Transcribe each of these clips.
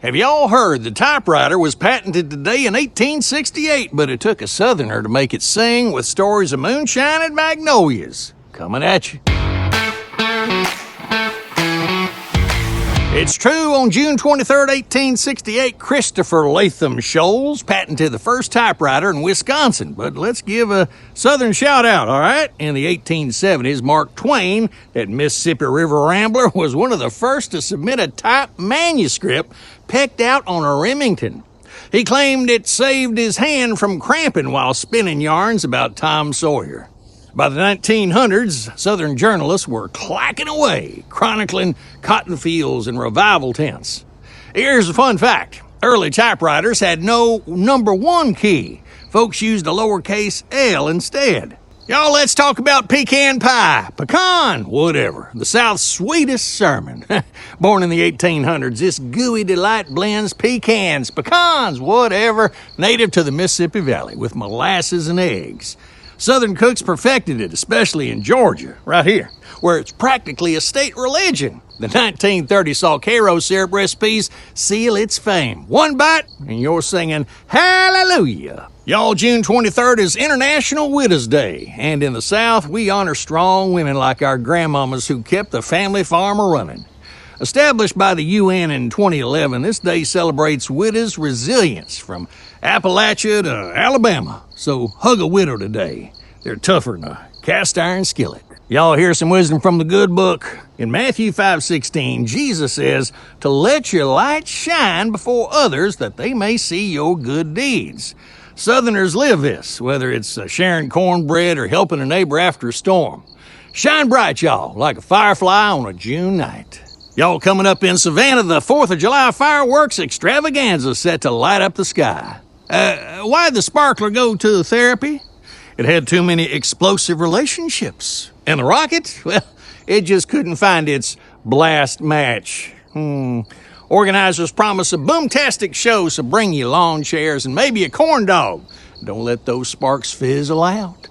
Have y'all heard the typewriter was patented today in 1868, but it took a Southerner to make it sing with stories of moonshine and magnolias? Coming at you. It's true, on June 23, 1868, Christopher Latham Sholes patented the first typewriter in Wisconsin. But let's give a Southern shout-out, all right? In the 1870s, Mark Twang, that Mississippi River rambler, was one of the first to submit a typed manuscript pecked out on a Remington. He claimed it saved his hand from cramping while spinning yarns about Tom Sawyer. By the 1900s, Southern journalists were clacking away, chronicling cotton fields and revival tents. Here's a fun fact. Early typewriters had no number one key. Folks used a lowercase L instead. Y'all, let's talk about pecan pie, pecan, whatever, the South's sweetest sermon. Born in the 1800s, this gooey delight blends pecans, pecans, whatever, native to the Mississippi Valley with molasses and eggs. Southern cooks perfected it, especially in Georgia, right here, where it's practically a state religion. The 1930 Salcaro syrup recipes seal its fame. One bite, and you're singing hallelujah. Y'all, June 23rd is International Widows Day, and in the South, we honor strong women like our grandmamas who kept the family farm running. Established by the UN in 2011, this day celebrates widows' resilience from Appalachia to Alabama. So hug a widow today. They're tougher than a cast iron skillet. Y'all hear some wisdom from the good book. In Matthew 5:16, Jesus says to let your light shine before others that they may see your good deeds. Southerners live this, whether it's sharing cornbread or helping a neighbor after a storm. Shine bright, y'all, like a firefly on a June night. Y'all, coming up in Savannah, the 4th of July fireworks extravaganza set to light up the sky. Why'd the sparkler go to therapy? It had too many explosive relationships. And the rocket? Well, it just couldn't find its blast match. Organizers promise a boomtastic show, so bring you lawn chairs and maybe a corn dog. Don't let those sparks fizzle out.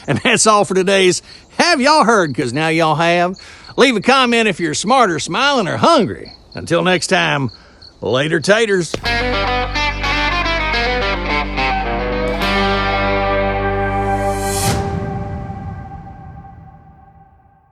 And that's all for today's Have Y'all Heard, because now y'all have. Leave a comment if you're smart or smiling or hungry. Until next time, later taters.